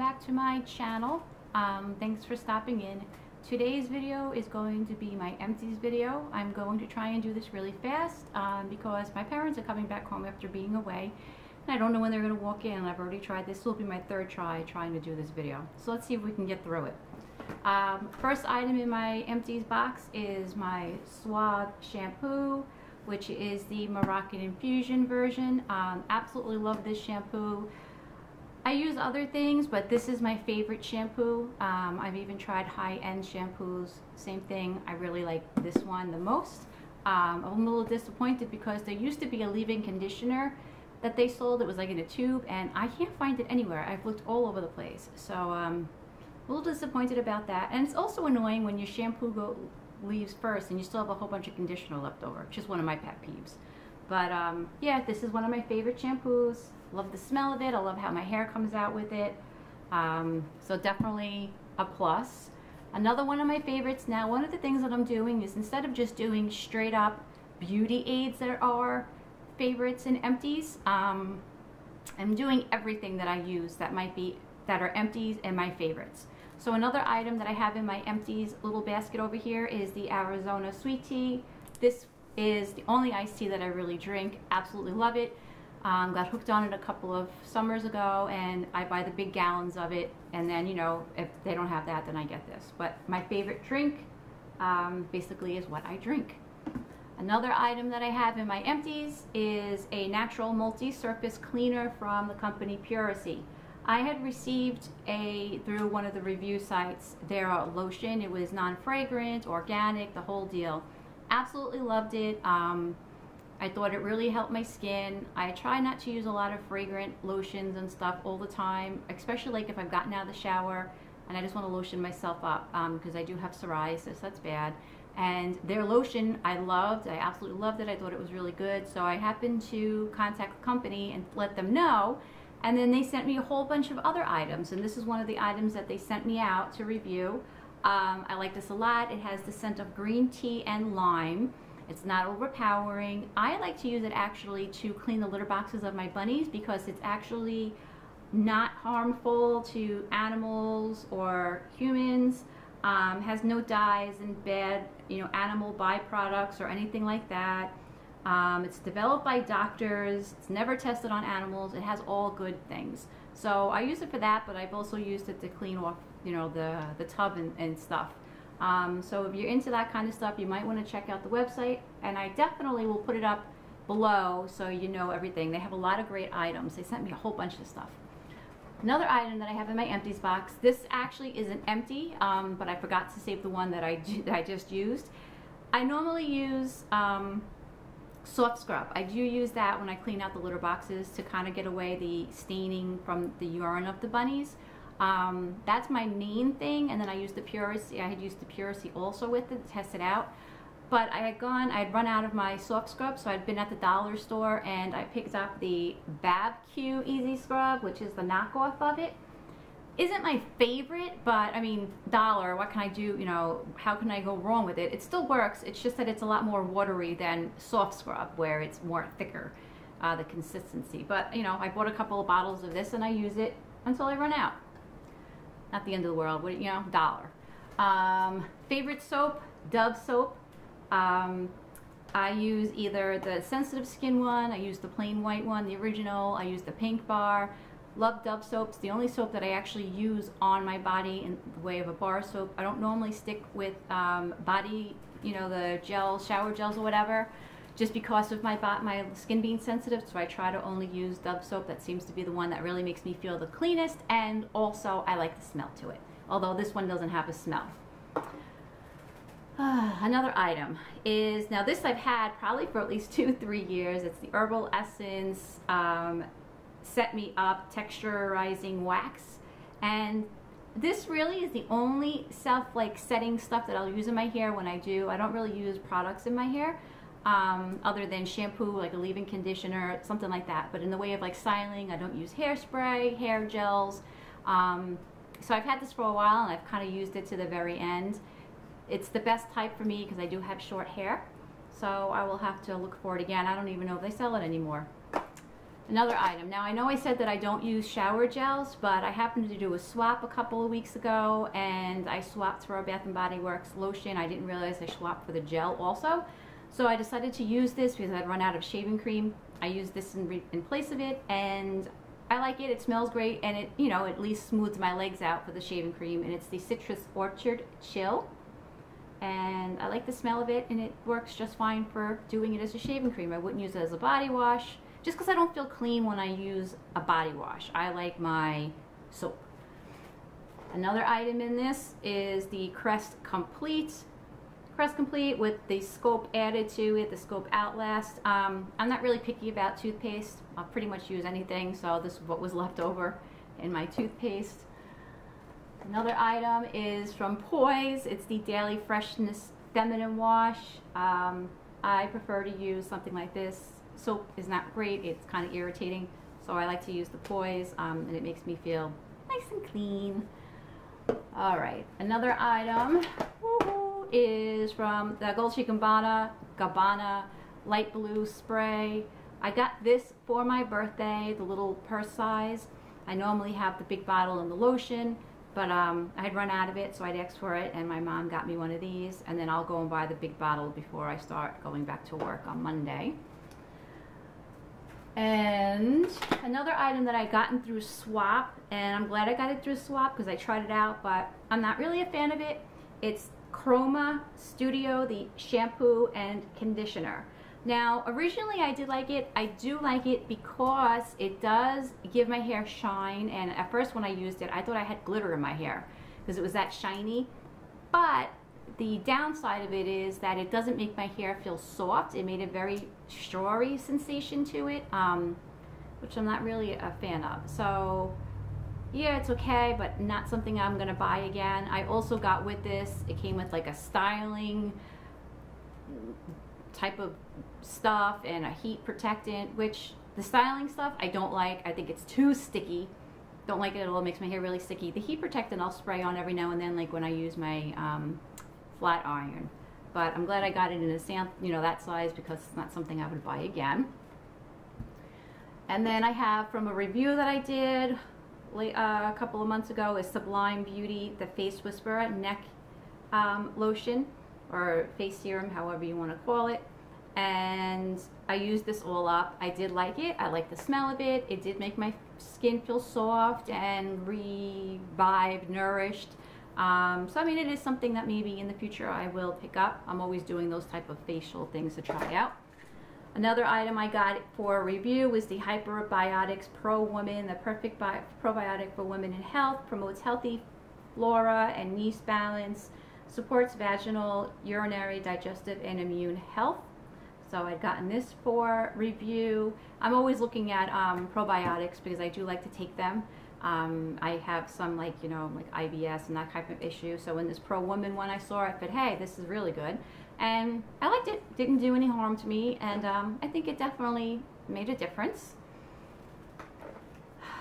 back to my channel. Thanks for stopping in. Today's video is going to be my empties video. I'm going to try and do this really fast because my parents are coming back home after being away and I don't know when they're going to walk in. I've already tried this. This will be my third try trying to do this video, so let's see if we can get through it. First item in my empties box is my Suave shampoo, which is the Moroccan infusion version. Absolutely love this shampoo. I use other things, but this is my favorite shampoo. I've even tried high-end shampoos. Same thing. I really like this one the most. I'm a little disappointed because there used to be a leave-in conditioner that they sold. It was like in a tube, and I can't find it anywhere. I've looked all over the place. So a little disappointed about that. And it's also annoying when your shampoo leaves first and you still have a whole bunch of conditioner left over. Just one of my pet peeves. But yeah, this is one of my favorite shampoos. Love the smell of it. I love how my hair comes out with it. So definitely a plus. Another one of my favorites. Now, one of the things that I'm doing is instead of just doing straight up beauty aids that are favorites and empties, I'm doing everything that I use that are empties and my favorites. So another item that I have in my empties little basket over here is the Arizona sweet tea. This is the only iced tea that I really drink. Absolutely love it. Got hooked on it a couple of summers ago, and I buy the big gallons of it, and then, you know, if they don't have that, then I get this. But my favorite drink basically is what I drink. Another item that I have in my empties is a natural multi-surface cleaner from the company Puracy. I had received through one of the review sites, their lotion. It was non-fragrant, organic, the whole deal. Absolutely loved it. I thought it really helped my skin. I try not to use a lot of fragrant lotions and stuff all the time, especially like if I've gotten out of the shower and I just want to lotion myself up because I do have psoriasis. That's bad. And their lotion I loved. I absolutely loved it. I thought it was really good. So I happened to contact the company and let them know. And then they sent me a whole bunch of other items. And this is one of the items that they sent me out to review. I like this a lot. It has the scent of green tea and lime. It's not overpowering. I like to use it actually to clean the litter boxes of my bunnies because it's actually not harmful to animals or humans. Has no dyes and bad, animal byproducts or anything like that. It's developed by doctors. It's never tested on animals. It has all good things. So I use it for that, but I've also used it to clean off, the tub and stuff. So if you're into that kind of stuff, you might want to check out the website, and I definitely will put it up below so you know everything. They have a lot of great items. They sent me a whole bunch of stuff. Another item that I have in my empties box, this actually isn't empty, but I forgot to save the one that I just used. I normally use soft scrub. I do use that when I clean out the litter boxes to kind of get away the staining from the urine of the bunnies. That's my main thing, and then I use the Puracy. I had used the Puracy also with it to test it out, but I'd run out of my soft scrub, so I'd been at the dollar store and I picked up the BAB-O Easy Scrub, which is the knockoff of it. Isn't my favorite, but I mean, dollar, what can I do, how can I go wrong with it? It still works. It's just that it's a lot more watery than soft scrub, where it's more thicker, the consistency. But I bought a couple of bottles of this and I use it until I run out. Not the end of the world, dollar. Favorite soap, Dove soap. I use either the sensitive skin one, I use the plain white one, the original, I use the pink bar. Love Dove soaps. The only soap that I actually use on my body in the way of a bar soap. I don't normally stick with body, the gels, shower gels or whatever, just because of my skin being sensitive, so I try to only use Dove soap. That seems to be the one that really makes me feel the cleanest, and also I like the smell to it, although this one doesn't have a smell. Another item is, now this I've had probably for at least 2-3 years. It's the Herbal Essence Set Me Up Texturizing Wax, and this really is the only setting stuff that I'll use in my hair when I do. I don't really use products in my hair. Other than shampoo, like a leave-in conditioner, something like that. But in the way of styling, I don't use hairspray, hair gels. So I've had this for a while and I've kind of used it to the very end. It's the best type for me because I do have short hair. So I will have to look for it again. I don't even know if they sell it anymore. Another item. Now I know I said that I don't use shower gels, but I happened to do a swap a couple of weeks ago, and I swapped for a Bath & Body Works lotion. I didn't realize I swapped for the gel also. So I decided to use this because I'd run out of shaving cream. I used this in place of it, and I like it. It smells great, and it, you know, at least smooths my legs out for the shaving cream. And it's the Citrus Orchid Chill, and I like the smell of it, and it works just fine for doing it as a shaving cream. I wouldn't use it as a body wash, just because I don't feel clean when I use a body wash. I like my soap. Another item in this is the Crest Complete. Crest Complete with the scope added to it, the scope outlast. I'm not really picky about toothpaste. I'll pretty much use anything, so this is what was left over in my toothpaste. Another item is from Poise. It's the Daily Freshness Feminine Wash. I prefer to use something like this. Soap is not great, it's kind of irritating, so I like to use the Poise, and it makes me feel nice and clean. Alright, another item is from the Dolce Gabbana light blue spray. I got this for my birthday, the little purse size. I normally have the big bottle and the lotion, but I had run out of it, so I'd asked for it, and my mom got me one of these, and then I'll go and buy the big bottle before I start going back to work on Monday. And another item that I gotten through Swap, and I'm glad I got it through Swap because I tried it out, but I'm not really a fan of it. It's CHROMA Studio, the shampoo and conditioner. Now, originally I did like it. I do like it because it does give my hair shine, and at first when I used it, I thought I had glitter in my hair because it was that shiny. But the downside of it is that it doesn't make my hair feel soft. It made a very strawy sensation to it, which I'm not really a fan of. So yeah, it's okay, but not something I'm gonna buy again. I also got with this, it came with like a styling type of stuff and a heat protectant, which the styling stuff I don't like. I think it's too sticky. Don't like it at all. It makes my hair really sticky. The heat protectant I'll spray on every now and then, like when I use my flat iron. But I'm glad I got it in a sample, you know, that size, because it's not something I would buy again. And then I have from a review that I did a couple of months ago is Sublime Beauty, the Face Whisperer neck lotion, or face serum, however you want to call it. And I used this all up. I did like it. I like the smell of it. It did make my skin feel soft and revived, nourished. So I mean, it is something that maybe in the future I will pick up. I'm always doing those type of facial things to try out. Another item I got for review was the Hyperbiotics Pro Woman, the perfect probiotic for women in health, promotes healthy flora and yeast balance, supports vaginal, urinary, digestive, and immune health. So I'd gotten this for review. I'm always looking at probiotics because I do like to take them. I have some, like, you know, like IBS and that type of issue. So in this Pro Woman one I saw, I thought, hey, this is really good. And I liked it. Didn't do any harm to me, and I think it definitely made a difference.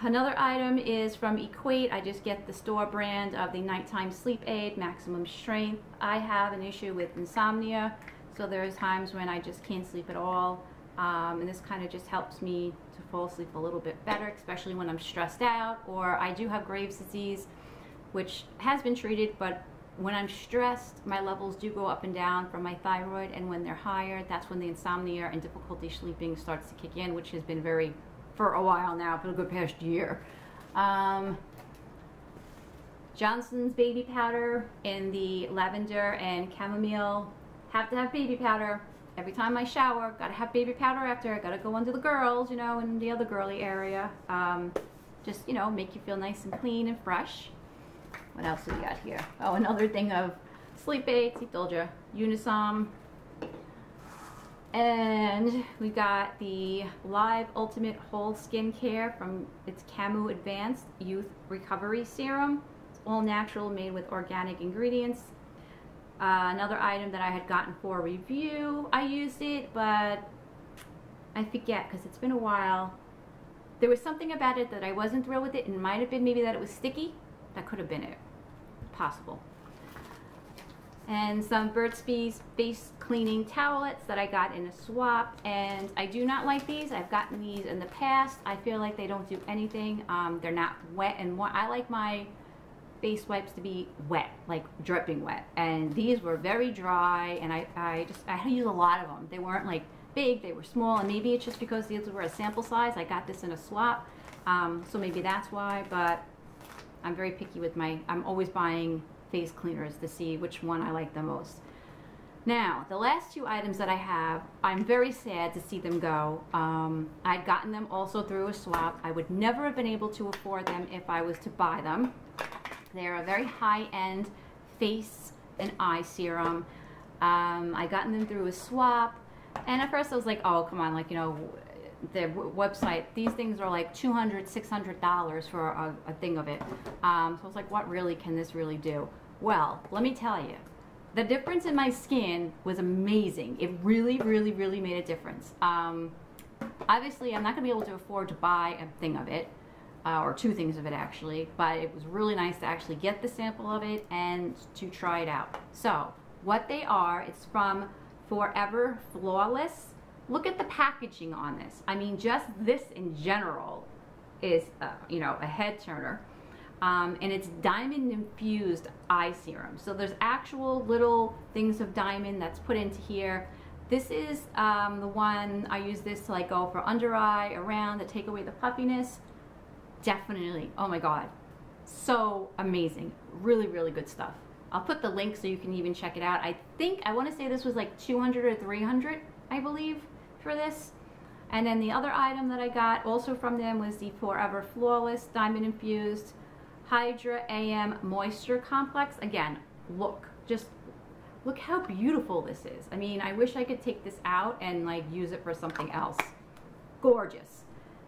Another item is from Equate. I just get the store brand of the nighttime sleep aid, maximum strength. I have an issue with insomnia, so there's times when I just can't sleep at all, and this kind of just helps me to fall asleep a little bit better, especially when I'm stressed out, or I do have Graves' disease, which has been treated, but when I'm stressed, my levels do go up and down from my thyroid, and when they're higher, that's when the insomnia and difficulty sleeping starts to kick in, which has been very, for a while now, for the good past year. Johnson's baby powder in the lavender and chamomile. Have to have baby powder. Every time I shower, gotta have baby powder after. I gotta go under the girls, you know, in the other girly area. Just, you know, make you feel nice and clean and fresh. What else do we got here? Oh, another thing of sleep aids. I told you, Unisom. And we got the Live Ultimate Whole Skin Care from its camuadvanced Youth Recovery Serum. It's all natural, made with organic ingredients. Another item that I had gotten for review. I used it, but I forget because it's been a while. There was something about it that I wasn't thrilled with it, and it might have been maybe that it was sticky. That could have been it. Possible. and some BURT'S BEE'S face cleaning towelettes that I got in a swap. And I do not like these. I've gotten these in the past. I feel like they don't do anything. They're not wet and warm. I like my face wipes to be wet, like dripping wet, and these were very dry, and I used a lot of them. They weren't like big, they were small, and maybe it's just because these were a sample size. I got this in a swap, so maybe that's why. But I'm very picky with I'm always buying face cleaners to see which one I like the most. Now, the last two items that I have, I'm very sad to see them go. I'd gotten them also through a swap. I would never have been able to afford them if I was to buy them. They're a very high-end face and eye serum. I gotten them through a swap, and at first I was like, oh, come on, like, you know, their website, these things are like $200, $600 for a thing of it. So I was like, what really can this really do? Well, let me tell you, the difference in my skin was amazing. It really, really, really made a difference. Obviously, I'm not gonna be able to afford to buy a thing of it, or two things of it actually, but it was really nice to actually get the sample of it and to try it out. So what they are, it's from Forever Flawless. Look at the packaging on this. I mean, just this in general is you know, a head turner. And it's diamond infused eye serum. So there's actual little things of diamond that's put into here. This is the one, I use this to like go for under eye, around, to take away the puffiness. Definitely, oh my God, so amazing. Really, really good stuff. I'll put the link so you can even check it out. I want to say this was like 200 or 300, I believe, for this. And then the other item that I got also from them was the Forever Flawless Diamond Infused Hydra AM Moisture Complex. Again, just look how beautiful this is. I mean, I wish I could take this out and like use it for something else. Gorgeous.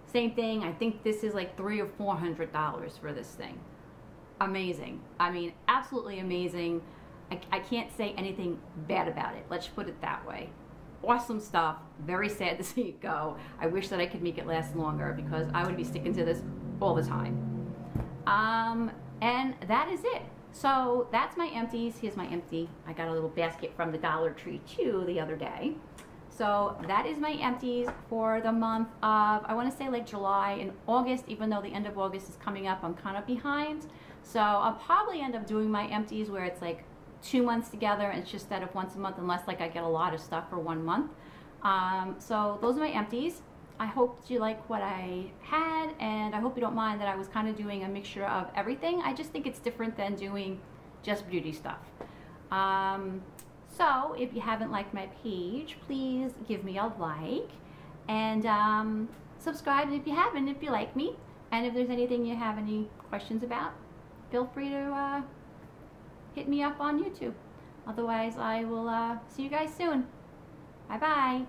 Same thing, I think this is like $300 or $400 for this thing. Amazing. I mean, absolutely amazing. I can't say anything bad about it. Let's put it that way. Awesome stuff. Very sad to see it go. I wish that I could make it last longer because I would be sticking to this all the time. And that is it. So that's my empties. Here's my empty. I got a little basket from the Dollar Tree too the other day. So that is my empties for the month of, I want to say like July and August, even though the end of August is coming up, I'm kind of behind. So I'll probably end up doing my empties where it's like 2 months together and it's just instead of once a month, unless like I get a lot of stuff for 1 month. So those are my empties. I hope you like what I had, and I hope you don't mind that I was kind of doing a mixture of everything. I just think it's different than doing just beauty stuff. So if you haven't liked my page, please give me a like, and subscribe if you haven't, if you like me. And if there's anything you have any questions about, feel free to hit me up on YouTube. Otherwise, I will see you guys soon. Bye-bye.